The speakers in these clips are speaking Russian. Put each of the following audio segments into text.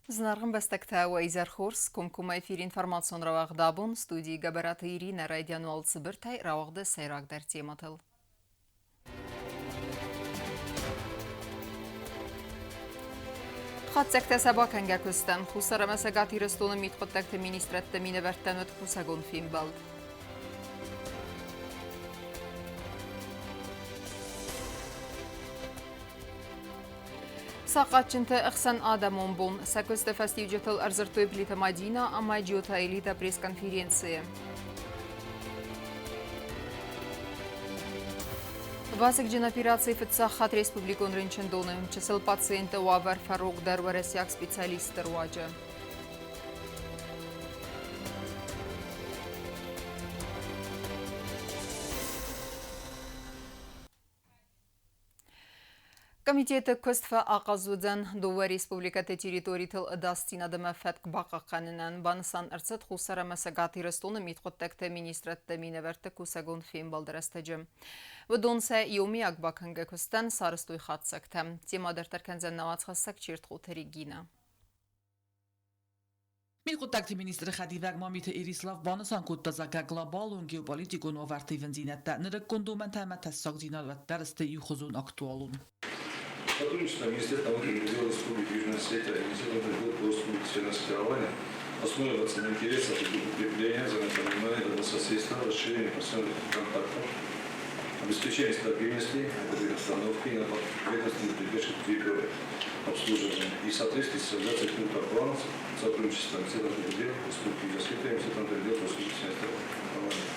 Знаргын бәстәктә Уайзар Хорс, Кумкума эфир информацион равақ дабун, студии габараты Ирина Райдяну Алцыбыртай равақды сайрағдар тематыл. Қатсәкті сабақ әнге көстен, Хусара мәсәгат ирыстоны митқыттәкті министратты миневәрттен өт Хусагон фимбалд. Сақатчынты ұқсан адамон бон, сәкөсті фастивджетіл арзыртой плита Мадина, ама джиота элита пресс-конференции. Васик джин операции фитсахат республикон рынчындоны, чысыл пациенты уавар фарук дарварасяк специалистер уаджа. Комитеті көстфі ақазудан Дова республикаты территориятыл ыдастинадымы фәтк бақаққанынан банысан ұрцыт Хусара мәсәгат ирыстоны митқоттәкті министратты миневерті көсагон фейм балдырастыжы. Выдонса еумияк бақынғы көстен сарыстой қатсақты. Темадыр тәркензен навацқасак чертқу Регина. Митқоттәкті министрі Хадивәк Мамиты Ирислав банысан көттазака глобалун геополитикун овартивен зинетті нырык кондумен тәмәт тәссақ зиналвәттәрісті юхызун актуалун. Сотрудничество Министерства внутренних дел Республики Южная Осетия и Министерства внутренних дел Республики Северное Осетия основывается на интересах и укрепления взаимопонимания, добрососедства, расширения профессиональных контактов, обеспечения стабильности, обстановки на поверхностных прибежках территории обслуживания и соответствии с реализацией пунктов планов сотрудничества Министерства внутренних дел Республики Южная Осетия и Министерства внутренних дел Республики Северное Осетия.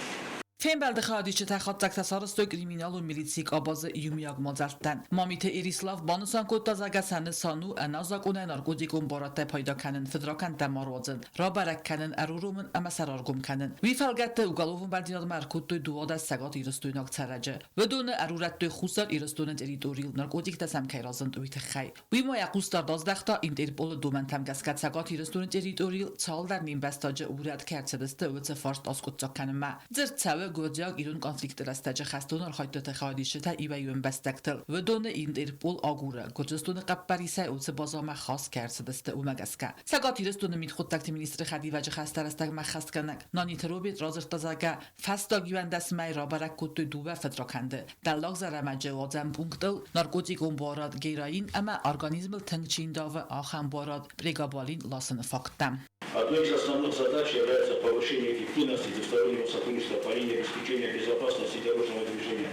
Фембелді қадичі тәқаттак тасарыстой криминал у милицик абазы юмияг мазалттан. Мамиты Ирислав банусан көттазага сәні сану әназак уна наркотикун бараттай пайда кәнін федеракан дәмарвазын. Рабарак кәнін әрурумын әмә сараргум кәнін. Вифалгәтті уголовын бәлдинад мәркуттой дувада сәгат ирыстойнак цәрәжі. Ведуны әрурәттой хусар ирыстойнын территорил наркотик тәсәм кайразын уйты қай. Вима яқустар dazdaqta Interpol domen təmgəskət сәгат ирыстойнын территорил цалдар нимбәстəcə урəd kərçədisті ötsə farst askutcaq kənimə. Zırt گوجاگ ایران کنفلیکت رستج خستون رخایت تخادیشه تا ایوان بستکتل و دون اینترپول آگوره گوجستون قبریسه اوت بازام خاص کرد دست او مگسکه سگاتی رستون میت خود تکت مینیستر خدی و جخست رستگ مخست کنک نانی تروبیت رازر تزاگه فستاگیوان دست می رابرک کت دوبه فتراکنده دلاغ زرم جوازم پونکتل نارکوتیکون باراد گیراین اما ارگانیزم تنگچین داو آخم باراد برگابالین لاسن فاقتم. Одной из основных задач является повышение эффективности двустороннего сотрудничества по линии обеспечения безопасности дорожного движения.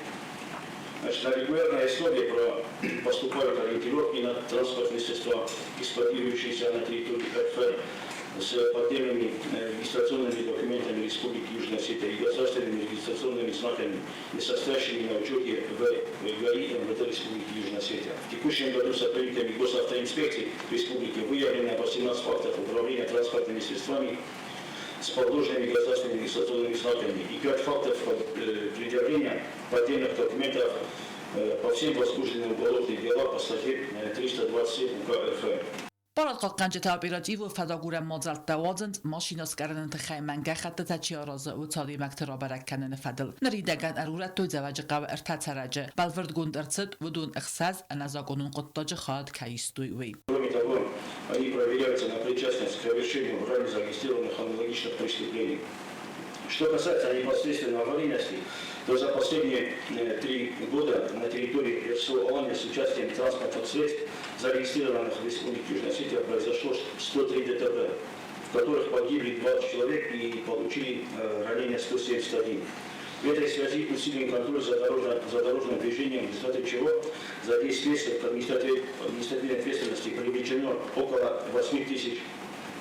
Значит, на регулярной основе поступают ориентировки на транспортные средства, эксплуатирующиеся на территории РФ, с поддельными регистрационными документами Республики Южная Осетия и государственными регистрационными знаками, не состоящими на учете в ГАИ МВД Республики Южная Осетия. В текущем году сотрудниками госавтоинспекции Республики выявлено 18 фактов управления транспортными средствами с подложными государственными регистрационными знаками и 5 фактов предъявления поддельных документов по всем возбужденным уголовным делам по статье 327 УК РФ. Парад قنجة تابیراتی و فداگورم مازالت دوازند ماشیناس کردن تخیم منگه خط تچی آرازه و تالی مکترا برکنن فدل نریدگان ارورت توی زواج قو ارتت رجه بلورد گوند ارتد و دون اخساز انزاگونون قطاج خاد کایستوی وی. Кроме того, они проверяются на причастность к совершению ранее зарегистрированных аналогичных преступлений. Что касается непосредственно аварийности, то за последние 3 года на территории РСО Алания с участием транспортных средств, зарегистрированных в Республике Южная Осетия, произошло 103 ДТП, в которых погибли 20 человек и получили ранения 171. В этой связи усилим контроль за дорожным движением, в результате чего за 10 месяцев административной ответственности привлечено около 8 тысяч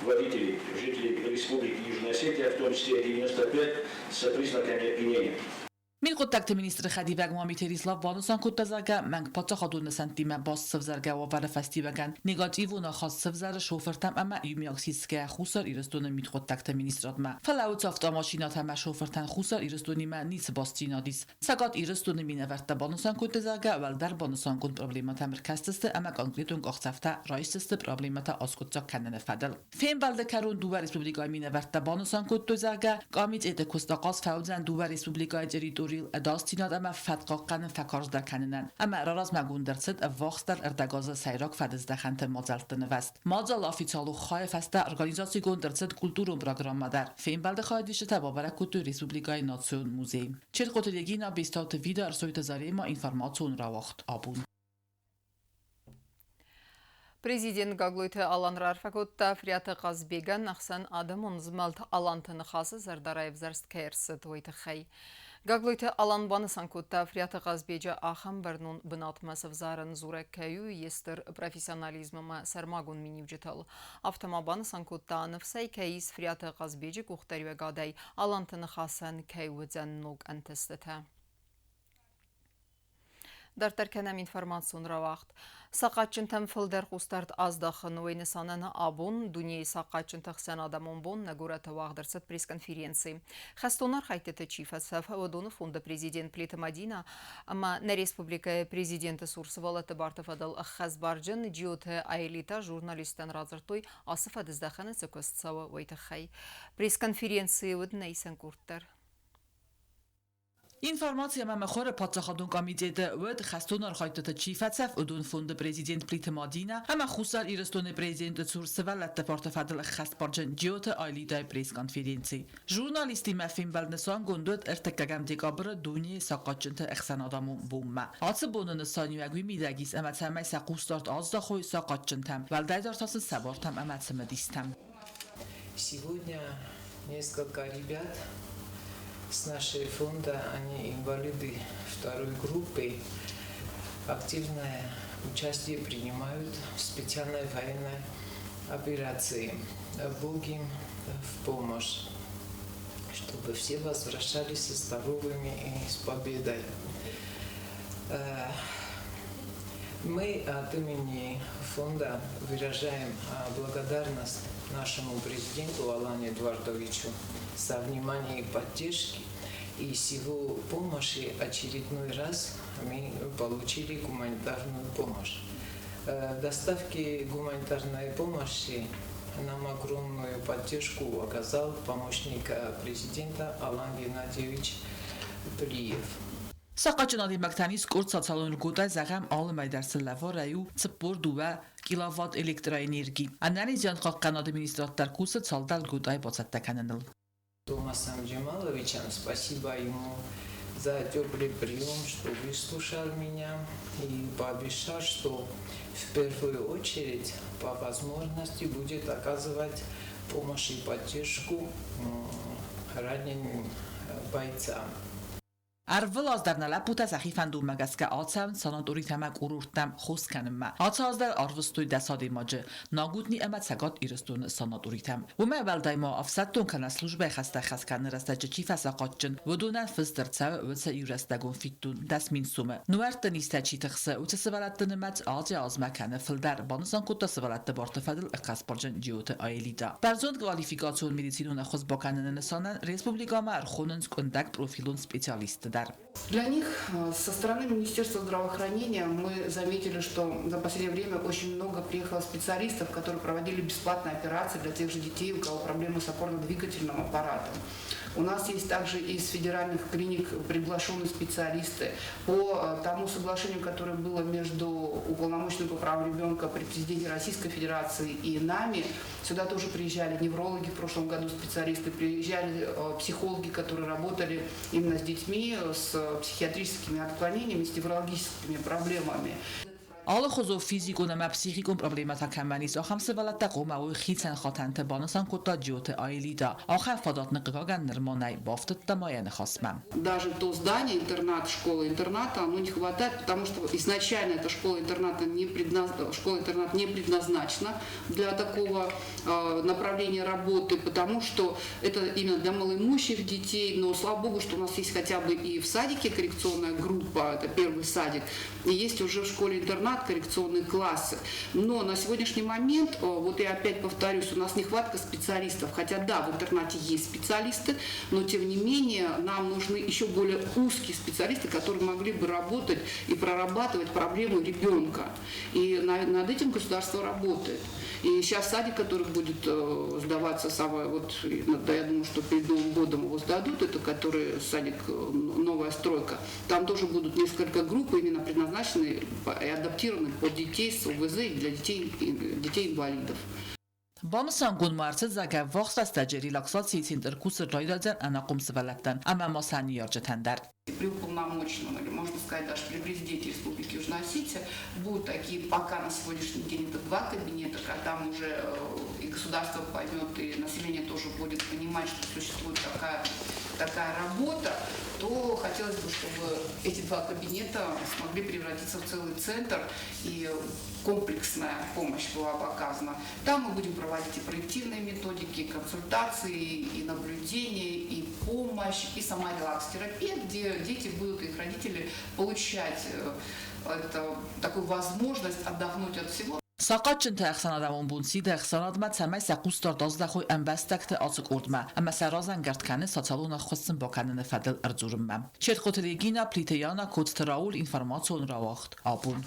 водителей, жителей Республики Южная Осетия, в том числе 95 с признаками опьянения. من قطعت مینیستر خدیوگ مامیت ریسلاف وانوسان کتازاگه منگ پاتا خدون سنتیم باز سفزرگه و ور فستیوگن نگاتیو و نخواست سفزر شوفرتم اما یومیاکسیسکه خوصر ایرستون میت قطعت مینیسترات ما فلاو تافتا ماشینات همه شوفرتن خوصر ایرستونی ما نیس باستینا دیس سگات ایرستون مینورت بانوسان کتازاگه ول در بانوسان کن پروبلیمات مرکزتست اما کانکریتون قاختفته رایستست پروبلیمات آسکوتزا کنن فدل فیم بلده کرون دوبر ریسپوبلیکای مینورت بانوسان کتازاگه قامیت ایت کستاقاس فوزن دوبر ریسپوبلیکای جریتور Торил Эдастинад ама фатқаққан факарздar канинан ама рараз магундерцет вахстар эрдагаза сайрак фадыздаханте мазалтны васт мазал официалу хайфаста организации гундерцет культуру программадар фейнбалде хайдише табабара куту республикай национ музей черқотелегина бистат видео арсойта зарема информацион равахт абун Президент Гаглойте Аланрар факотта Фриата Казбеган Ахсан Адам унзмалт Алантын хасы Зардараев зарст кайрсы тойты хай. Гаглойте Алан банысан котта Фриата Казбеджа Ахам Барнун бынатмасов зарын зурек каю естер профессионализмыма сармагун минивджитал. Автомабанысан котта анывсай кайис Фриата Казбеджи кухтарюе гадай Алантын хасан кайуэдзен ног антестета. Дартарканам информацион равахт. Сақатчынтам фылдар қустард аздахын ойнысананы абун, дүней сақатчынтақ сан адамон бон нагурата вағдырсат пресс-конференции. Хастонар хайтеті чифасаф авадоны фонда президент Плита Мадина, ама на республика президенті Сурсывалаты Бартов адал Хазбарджан, диоты айлита журналистан разыртой асыф адыздаханы цикостсава вайтахай. Пресс-конференции өдінайсан курттар. Информация мамахора патсахадун комитета вед хастонар хайтата чифатсаф удун фонда президент Плита Мадина ама хусар ирстоны президент Сурсывалаты Бартов адал Хазбарджан диоты айлита пресс-конференции. Журналисти мафин балнасан гундот эртеккагам декабр дуни сақатчынты эхсан адаму бумма. Асы бонын санюагви мидагис ама цамай сақустарт азда хой сақатчынтам валдайдартасы сабортам ама цамадистам. Сегодня несколько ребят с нашей фонда, они инвалиды второй группы, активное участие принимают в специальной военной операции. Бог им в помощь, чтобы все возвращались здоровыми и с победой. Мы от имени фонда выражаем благодарность нашему президенту Алану Эдуардовичу за внимание и поддержки. И с его помощи очередной раз мы получили гуманитарную помощь. В доставке гуманитарной помощи нам огромную поддержку оказал помощник президента Алан Геннадьевич Плиев. Сақачынады мактанис курт сацалон ргутай загам алымай дарсы лавараю цыппор дуа киловатт электроэнерги. Аннани зянқаққан администратор курсы цалдал ргутай боцаттаканыныл. Томасом Джамаловичем спасибо ему за теплый прием, что выслушал меня и пообещал, что в первую очередь по возможности будет оказывать помощь и поддержку раненым бойцам. Арвал از در نلب بود از اخیفن دو مگسکه آتسم ساناتوری تمک ارورتم خوست کنم ما آتس از در آروستوی دسادی ماجه ناگودنی امت سگات ایرستون ساناتوری تم و ما بلدای ما افسدتون کنه سلوجبه خسته خست کنه رسته جچی فساقاتچن و دونن فستر تسوه و تسا ایرستگون فیتون دست مین سومه نوارت نیسته چی تخصه و تسوالت نمت آجی آزمه کنه فلدر بانسان کتا سوالت بارتفدل اقاسپارجن جیوت آیلیدا برزوند کوالیفیکاسیون میدیسینون خود باکنن نسانن ریسپوبلیکا ما ارخوننس کندک پروفیلون سپیциалист. Для них со стороны Министерства здравоохранения мы заметили, что за последнее время очень много приехало специалистов, которые проводили бесплатные операции для тех же детей, у кого проблемы с опорно-двигательным аппаратом. У нас есть также из федеральных клиник приглашенные специалисты. По тому соглашению, которое было между уполномоченным по правам ребенка при президенте Российской Федерации и нами, сюда тоже приезжали неврологи в прошлом году, специалисты, приезжали психологи, которые работали именно с детьми, с психиатрическими отклонениями, с неврологическими проблемами. آل خود فیزیکون و پسیکیکون پروبلمات کمانیس آخام سوالات تقوم او خیتن خاطن تبانسان کتا جوت آیلیدا آخر فادات نقاقن نرمانای بافتت تماین خاصمم. Даже то здание интернат, школа-интерната, оно не хватает, потому что изначально эта школа-интернат не предназначена для такого направления работы, потому что это именно для малоимущих детей, но слава богу, что у нас есть хотя бы и в садике коррекционная группа, это первый садик, и есть уже в школе-интернат коррекционные классы. Но на сегодняшний момент, вот я опять повторюсь, у нас нехватка специалистов. Хотя да, в интернате есть специалисты, но тем не менее нам нужны еще более узкие специалисты, которые могли бы работать и прорабатывать проблему ребенка. И над этим государство работает. И сейчас садик, который будет сдаваться, я думаю, что перед Новым годом его сдадут, это который садик «Новая стройка». Там тоже будут несколько групп, именно предназначены и адаптированы под детей с ОВЗ и для детей-инвалидов. Бамсан гونمارت زاگه وقت است در ریلاکساسی центр курсы райдаден ана кумсвалаттан ама масани ярджатандар. При уполномоченном, или можно сказать даже при президенте Республики Южная Осетия, будут такие пока на сегодняшний день это 2 кабинета, когда там уже и государство поймет, и население тоже будет понимать, что существует такая работа, то хотелось бы, чтобы эти 2 кабинета смогли превратиться в целый центр, и комплексная помощь была бы оказана. Там мы будем проводить и проективные методики, и консультации, и наблюдения, и помощь, и сама релакс-терапия, где дети будут, их родители, получать такую возможность отдохнуть от всего. ساقط چند اخسان دامون بونسی ده اخسانات ما تماس سقوس دار دازده خوی انبستکت آسک اردما اما سرازن گرد کنه ساتالون خواستن با کنن فدل ارزورم مم چت قطریگینا پلیتیانا کود تراول اینفرماسیون را وقت آبون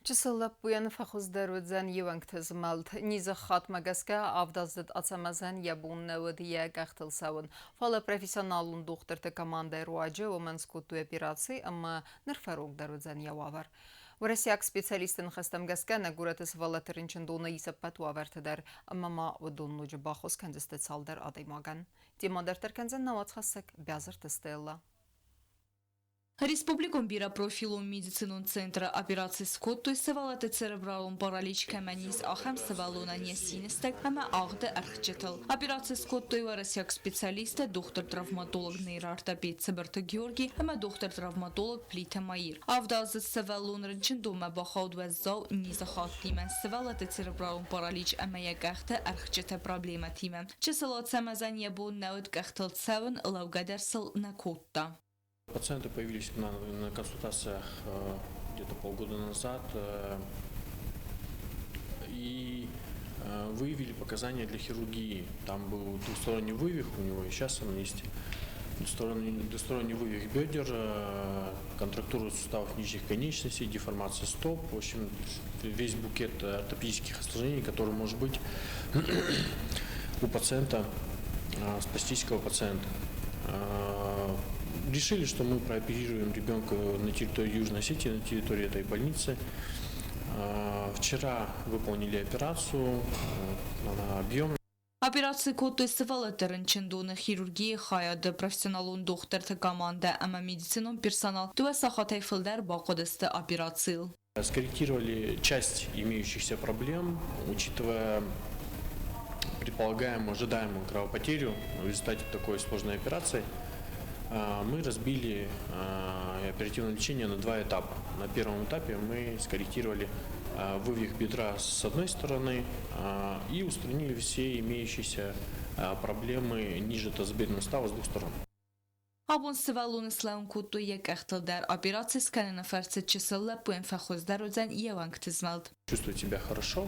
Чисыллап буяны фахуздарудзан евангтызмалт. Низа хатмагаска авдаздыд ацамазан ябун навыдия гахтылсавын. Фала профессионалун докторты команда руаджи оманскуту операции, amma нырфарук дарудзан явавар. Варасяк специалистын хастамгаска нагуратыс валатырынчын дона исаппат уавартыдар, amma ma удунну жабахус кандистет салдар адаймаган. Демадар канзан навац хассак бязар тестелла. Республикон бира профилон медицинон центра операции скоттой сывалаты церебралон паралич каманис ахам сывалона несинестек, ама ағды архчетал. Операция скоттой варасяк специалиста доктор-травматолог нейроортопед Сабарта Георгий, ама доктор-травматолог Плита Маир. Авдазы сывалон рынчын дома бахауд ваззау низа хат тимен. Сывалаты церебралон паралич ама як ағды архчета проблема тимен. Чесалат самазан ябон науд гахтал цаван лаугадарсал на котта. Пациенты появились на консультациях где-то полгода назад и выявили показания для хирургии. Там был двусторонний вывих у него, и сейчас он есть двусторонний вывих бедер, контрактура суставов нижних конечностей, деформация стоп. В общем, весь букет ортопедических осложнений, который может быть у пациента, спастического пациента. Решили, что мы прооперируем ребенка на территории Южной Осетии, на территории этой больницы. Вчера выполнили операцию, она объемная. Операция коттой сывалаты рынчындуны хирургии хаяды профессионалун докторты команда, ама медицинон персонал туа сахатай филдар бақодысты операции. Скорректировали часть имеющихся проблем, учитывая предполагаемую ожидаемую кровопотерю в результате такой сложной операции. Мы разбили оперативное лечение на 2 этапа. На первом этапе мы скорректировали вывих бедра с одной стороны и устранили все имеющиеся проблемы ниже тазобедренного сустава с 2 сторон. Абон сывалун ислам куту як ахталдар операции сканена фарцет чисалла пуэн фахоздар удзан евангтизмалд. Чувствует себя хорошо,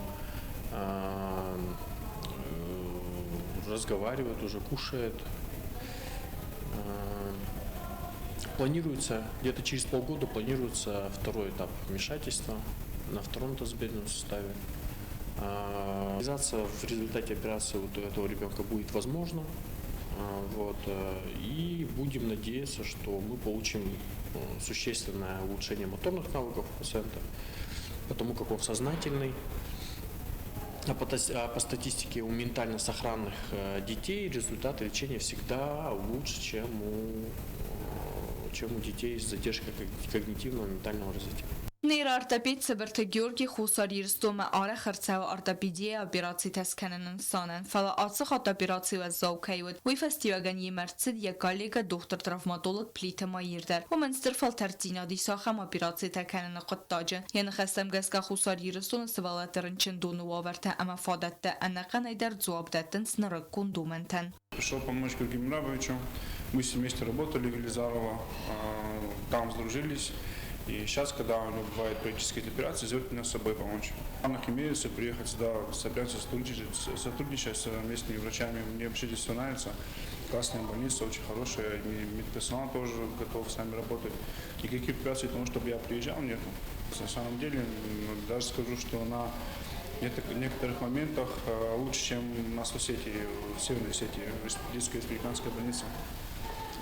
разговаривает, уже кушает. Планируется, где-то через полгода планируется 2-й этап вмешательства на 2-м тазобедренном суставе. Реализация в результате операции вот этого ребенка будет возможна. И будем надеяться, что мы получим существенное улучшение моторных навыков пациента, потому как он сознательный. А по статистике у ментально сохранных детей результаты лечения всегда лучше, чем у детей с задержкой когнитивного и ментального развития. Нейроортопед Сабарта Георгий хусар ирстома ара харцава ортопедия операции тасканен санан фала ацх операции ва заукайвд ви фестиваган емарцид я коллега доктор-травматолог Плита Маирдар و منستر فال ترتینادی ساخم اپerații تکنن قطاجه یعنی خستم گسکا خسار یرستون سوالاترن چندون وآورته اما فادته انقن در جواب دادن سنرکون دومنتن. Пришел помочь Георгию Мирабовичу, мы вместе работали в Елизарово, там сдружились. И сейчас, когда у него бывает практические операции, зовет меня с собой помочь. Планах имеется приехать сюда, собираться сотрудничать с местными врачами. Мне вообще здесь все нравится. Классная больница, очень хорошая. Медперсонал тоже готов с нами работать. Никаких операций, потому чтобы я приезжал, нету. На самом деле, даже скажу, что на некоторых моментах лучше, чем на Осетии, в Северной Осетии, детская республиканская больница.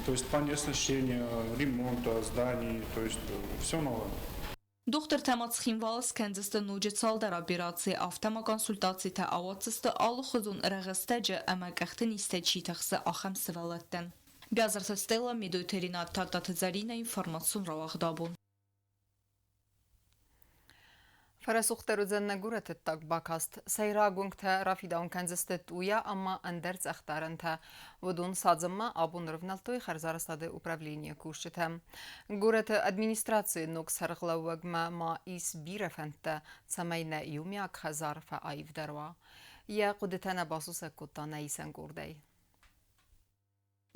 То есть в плане освещения, ремонта зданий, то есть все новое. Դոկտոր Թամաց Խինվալս կենձստը նուջեցալ դարաբիրացի ավտամա կոնսուլտացի թե ավացստը ալու խզուն ռեղստեջը ամակախտն իստեջի թխսը ախամ սվալատտեն։ Բյազրթը ստելա միդույթերինա տարտաթզարինա ինվորմացուն ռավաղդաբուն։ Farasukteruzenne guretet tak bakast. Seyragung te rafidaun kenzestet uya ama anderz akhtaran te. Vodun sadzımma abun rıvnaltoy xarzarastade upravlение kuşçete. Gurete administrasiye nok sarıqlavagma ma is birefente samayne yumyak hazar fa ayv darwa. Ya qudetana basusa kuttana isen gurdey.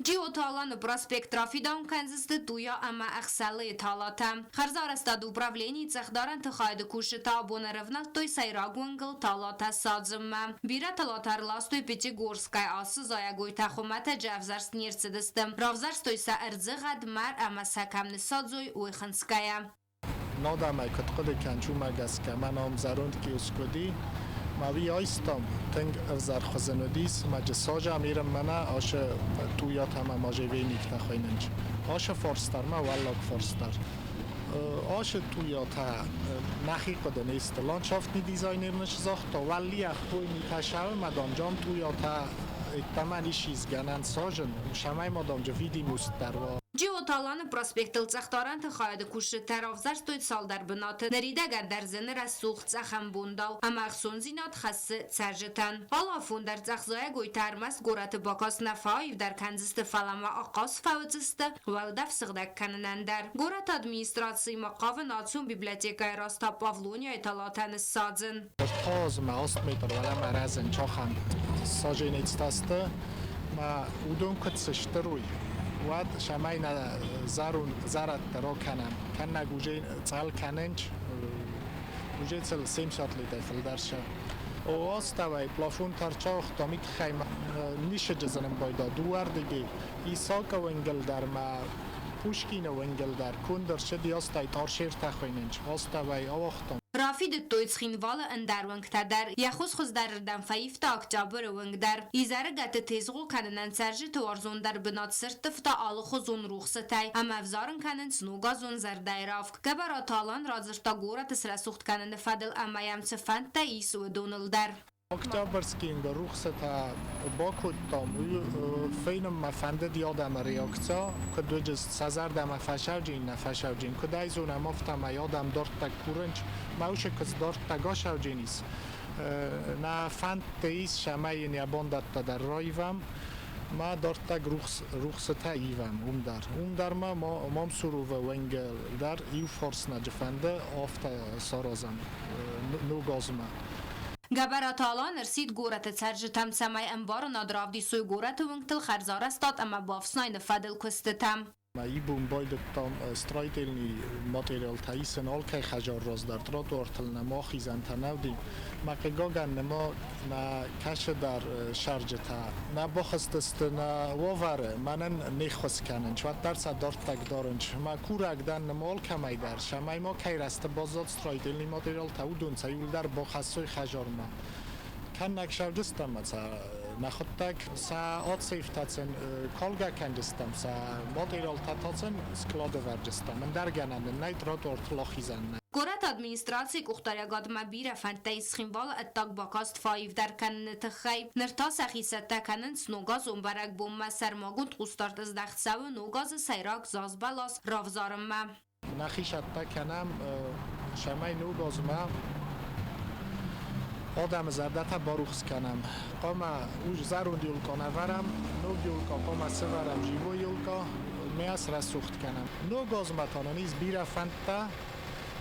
Джиоталан проспект Рафидаун Канзасты туя ама ахсалы талата. Харзарастад управлений цехдаран тхайды кушита бонаревна той сайрагунгл талата садзымма. Бира талатар ластой Пятигорская асы заягой тахумата джавзарс нерцедестым. Равзарс той са эрзыгад мар ама сакамны садзой уйханская. Нодамай каткоды канчума гаска манам зарунд киускоди. ماوی آیستم تنگ افزار خزندیس مجلساج امیرم منا آش تویات هم ماجوی نیکت خویننج آش فورستر ما ولاک فورستر آش تویات نخی قد نیست لانشافت نی دیزاینر نش زاخت ولی اخوی نیکشاو مدام جام تویات اتمانی شیز گنن ساجن شمای مدام جویدی مستروا Джиоталан проспект Цахтаран тхайды куши таравзар стоит салдар бынаты. Нарида гардарзены рассух цахам бундал. Амахсун зинат хассы цажетан. Ала фундар цахзая гойтармас гораты бакас нафаив дар канзисты фалама акас фауцисты. Валдав сыгдак канынандар. Горат администрации мақавы нацун библиотека раста Павлония талатаны садзын. Таз ма 8 метр вала маразен чахам саженецтасты. Ма удон кытсыштыруй. واد شمای زارون زارت را کنم کن نگوجه چال کننج گوجه چال سیم شات لیده فلدرش او استوای پلافون ترچاخ تامید خیم نیشه جزنم بایدا دوار دیگه ایساک ونگل در ما پوشکین ونگل در کندر شدی استای تارشیر تخویننج استوای آوختم رافید تویت خینواله اندر ونگ تدر یخوز خوز در ردم فایفتا اکتابر ونگ در ایزاره گت تیزغو کنن سرجی توارزون در بنات سرتفتا آل خوزون روخستای ام افزارن کنن سنوگازون زردای رافک کبرا تالان رازرتا گورا تسرسوخت کنن فدل امایم سفند تا ایسو دونل در اکتابرسکین به روخستا با کدام فینم مفنده یادم ریاکتا که دو جست سزر دم فشوجین نفشوجین که دایزون مفتم یادم دارت تک کورنج موشه کس دارت تگاشوجینیس نه فند تیز شمای نیاباندت تا در رایوم ما دارت تک روخستا ایوم در ما مام سرو و ونگل در ایو فورس نجفنده آفت سارازم نوگازم گبراتالان رسید گورت ترجتم سمای انبار نادرافدی سوی گورت ونگتل خرزار استاد اما بافسناین فدل کستتم ای بوم باید تام استرایتلنی ماتریال تایسن آل که خجار راز در ترات ورتل نما خیزن تنودی مقیگاگن نما نا کش در شرجتا نا بخست است نا وواره منن نخوست کنن چوات درس دارت تک دارنچ ما کورک دن نما آل کمی در شمای ما که رست بازاد استرایتلنی ماتریال تاودون سیول در بخستوی خجار ما کن نکشوجستم مثلا نخوتک سا آتسیفتاتن کالگا کندستم سا ماتریال تاتن سکلاد ورجستم من در گنن نیترات ارتلاخیزن گورت ادمینستراسی کختاریگاد مبیر فنتای سخیموال اتاق باکاست فایف در کنن تخیب نرتا سخیسته کنن سنوگاز اونبرک بوم سرماگوند قستارت از دخت سو نوگاز سیراک زاز بلاس رافزارم ما نخیشت کنم شمای نوگاز ما آدم زردتا باروخس کنم قاما اوج زرون دیولکا نورم نو دیولکا قاما سورم جیبو یولکا میاس رسوخت کنم نو گاز متانانیز بیره فنتا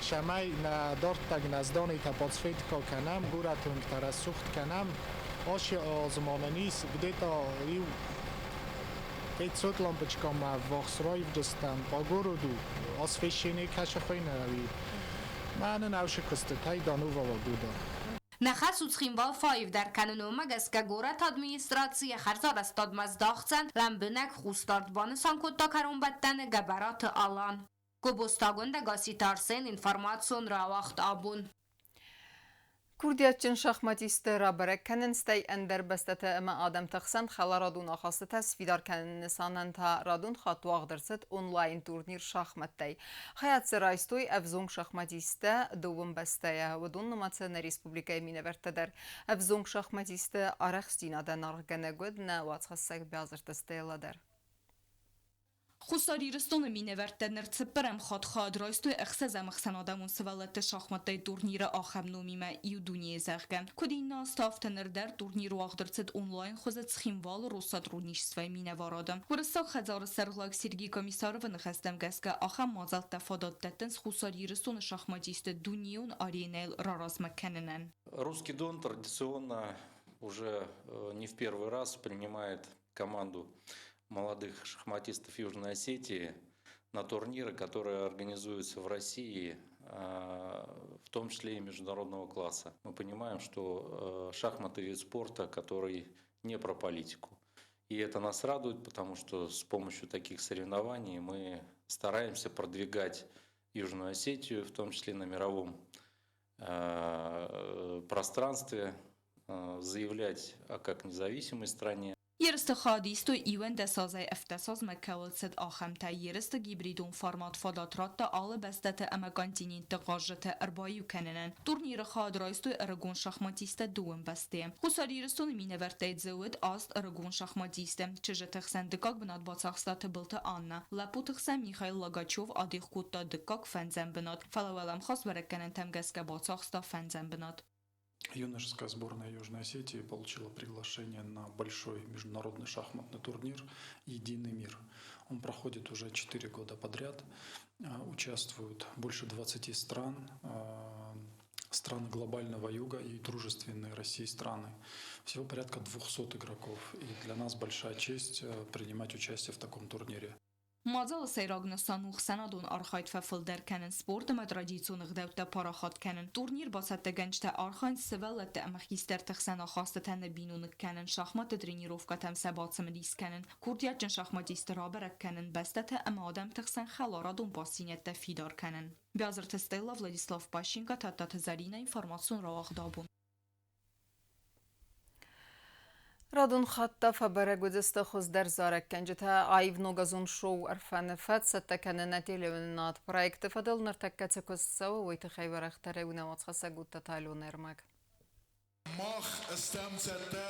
شمای ندارت تگ نزدانی تا پادسفیت کا کنم گورتونگ تا رسوخت کنم آشی آزمانانیز گده تا ایو ایت سوت لامپچکا ما واخس رایف جستم با گورو دو آسفیشینی کش خوی نروی من نوش کستتای دانو و گودا نخست سخیموال فایف در کننومه گست که گورت ادمینستراسی خرزار استاد مزداختن لنبنک خوستارد بانسان کتا کرون بدن گبرات آلان. Գոբոստագոնդը գասիտարսեն ինформацион ռավախտ աբուն Kurdiyatçın şahmatisti Raberekkenin stey ender bestete ema Adem Tıxsan xala radun axası təsvidar kənin nisanan ta radun xatu ağdırsit online turnir şahmattay. Hayatsı raystoy evzong şahmatiste dovun besteye vudun numatını Respublikaya minevertedər. Evzong şahmatiste araqstina nargənəgöd nə vatsxassak bazırtisteyladər. خساری رستون مینورد نرتسپرم خاد رایستو اخساز مخسن آدمون سوالت شاخمتای تورنیر آخم نومیمه ایو دونیه زغگن کدین ناستافت نردر تورنیر واغدرتد اونلاین خوزت خیموال روستاد رو نیشسوی مینوارادم ورستاق خزار سرغلاق سیرگی کمیسار و نخستم گسکه آخم مازال تفادات دتنس خساری رستون شاخمتیست دونیون آرینیل راراز مکننن Русский Дон традиционно уже не в первый раз принимает команду молодых шахматистов Южной Осетии на турниры, которые организуются в России, в том числе и международного класса. Мы понимаем, что шахматы вид спорта, который не про политику. И это нас радует, потому что с помощью таких соревнований мы стараемся продвигать Южную Осетию, в том числе на мировом пространстве, заявлять о как независимой стране. Yerist خادیست و ایوان دسازه افتساز مکول سد آخم تا yerist گیبریدون فرمات فاداترات تا آل بستت اما گانتینین تقاجت اربایو کننن تورنیر خاد رایست و ارگون شخماتیست دوم بسته خساری رستون مینورتید زود آست ارگون شخماتیست چجه تخسن دکاک بناد با تخستات بلت آنه لپو تخسن میخایل لاگاچوف آدیخ کود تا دکاک فنزن بناد فلوالم خواست برکنن تمگسکه با تخستا فنزن بناد Юношеская сборная Южной Осетии получила приглашение на большой международный шахматный турнир «Единый мир». Он проходит уже 4 года подряд. Участвуют больше 20 стран, страны глобального юга и дружественные России страны. Всего порядка 200 игроков. И для нас большая честь принимать участие в таком турнире. مازال سیراغنستان سندون آرخایت ففل در کنن سپورت مدرجیتون غدوت پاراخات کنن تورنیر باسط گنجت آرخاین سوالت امخیستر تخسنا خواسته تن بینون کنن شахмат тренировка تم سبات سمدیس کنن کوردیت جن شахматیست رابرک کنن بستت ام آدم تخسن خلارادون باسینت تفیدار کنن بیازرت استیلا ولادیسلاف پاشینکا تا زرینه اینفورماسیون را آخدابون Radun xatta fabere gudiste xoz der zarek kencete ayv nogazun show arfan fat settekene netelevnat projekte fadel nertekketse kostsawa ويت خيبر اختره ونواتخسا gutta talonermak Mach stemsette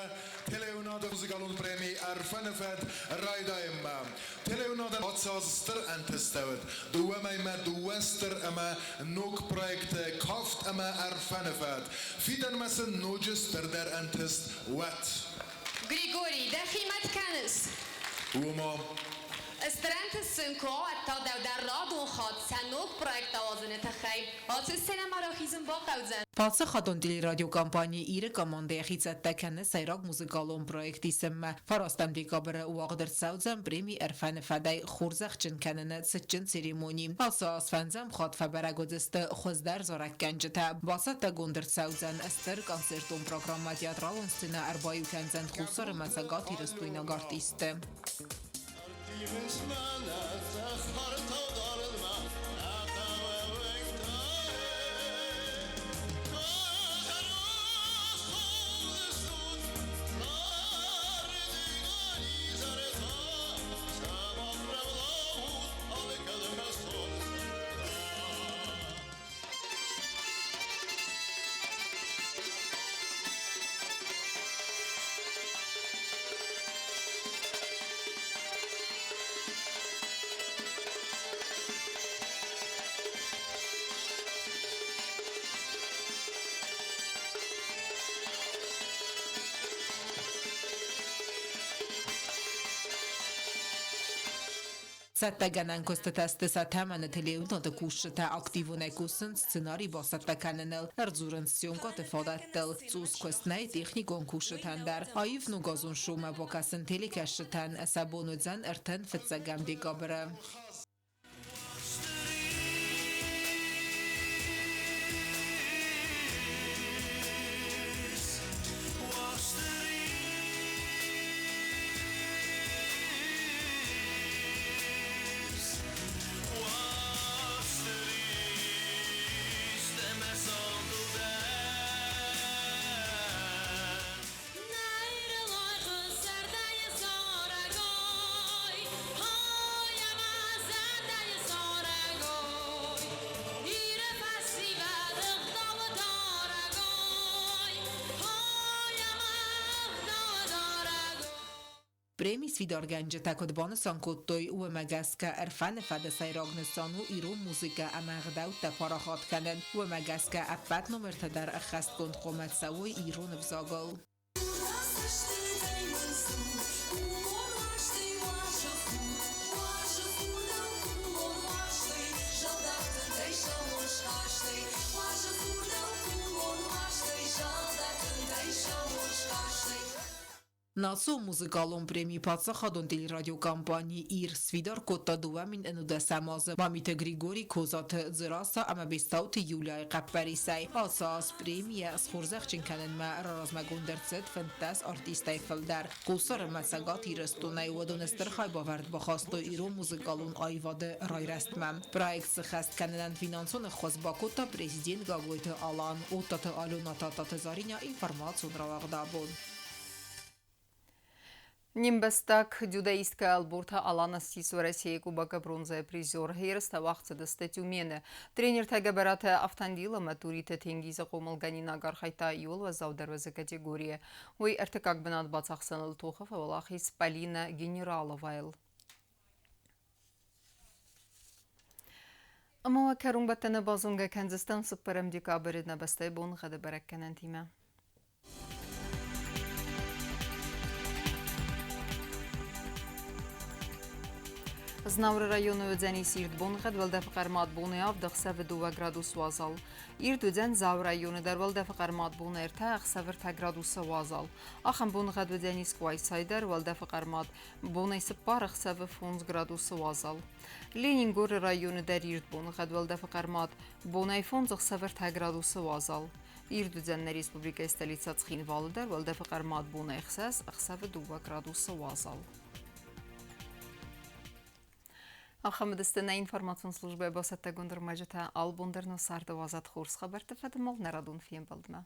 teleunade muzikalun premi erfenefed rajdaimma. Teleunade atsaster entestevet. Duemejme duester ema nok projekte kaft ema erfenefed. Fiden mesen nogester der entest wet. Grigori, der خیمت کنس Uma استرنت سنکو اتا در رادون خاد سنوک پرویکت آوازن تخیم آتو سینما را خیزن با قوزن Falsa xadon teleradyo kampaniya iri komandaya xizətdəkəni sayraq muzikallon proyekti isimə farastam dekabırı uaqdır savzəm premi erfən fəday xurzaxçın kənini sıçın seremoni. Falsa asfənzəm xad fəbərə qodistı xuzdər zorak gəncətə basatda gondır savzən əstər konsertun programma teatralon stinə ərbayu kənzən xusarı məsəqat iristuyna qartisti. Սատտագանան կոստատաստը սատհամանը թելեունոտը կուշտը ակտիվուն եկուսն սցենարի բասատականնել հրձուրն սյոնկոտը ֆոդատտել ծուս կոստնայ տեխնիկոն կուշտանդար այվն ու գազուն շումը բոկասն թելիկաշտան ասաբոնուձան ըրթն ֆծագամ դեկաբրը بريمي سفيدار گنج تاكد بانسان كوتوي و مگسكا ارفان فد سيراغنسانو إيرو موسيقى امغداو تپاراخات كنن و مگسكا افت نمرت در اخست كنت قومت سوي إيرو نفزاغل ناسو موزیکالون پریمی پاتسا خادون تیل رادیو کامپانی ایر سویدار کتا دوامین انو ده سمازه مامیت گریگوری کوزات زراسا اما بیستاوت یولیای قبری سی آساس پریمی از خورزخ چنکنن ما راراز مگوندر زد فنتاس آرتیستای فلدر قوسار مساقاتی رستونه و دونستر خای باورد بخواستو ایرو موزیکالون آیواده رای رستمم پرایکت سخست کننن فینانسون خوز با کتا پریزیدین گاگویت آلان او تات آلونا تات زارینیا اینفرماتسون را وقدابون Нимбестак дюдаистка Албурта Алана Сису Россия Кубка бронза призер Хейрста вахцеда статюмены. Тренер Тагабарата Автандила Матурита Тенгиза Комалганина Гархайта Юлва Заударваза категория. Ой артекак бенат Бацахсан Лтухов Авалахис Полина Генераловайл. Ама Карум Баттана Базунга Канзастан Супперам Дикаберит Набастай Бон Хада Баракканантима. Знавр району өдзәни сирт бонғад валда фақармат боны авдық 2 градус вазал. Ирт өдзән зав району дар валда фақармат боны эрта 2 градуса вазал. Ахам бонғад өдзәни сквай сайдар валда фақармат боны сыппар 5 градуса вазал. Ленингор району дар ирт бонғад валда фақармат боны 2 градуса вазал. Ирт өдзән на республика столица Цхин валдар валда фақармат боны 2 градуса вазал. Алхамдыстына информацион службы басатта гондырмажыта албондырны сарды вазат хорс хабарты фадымал нарадун фем балдыма.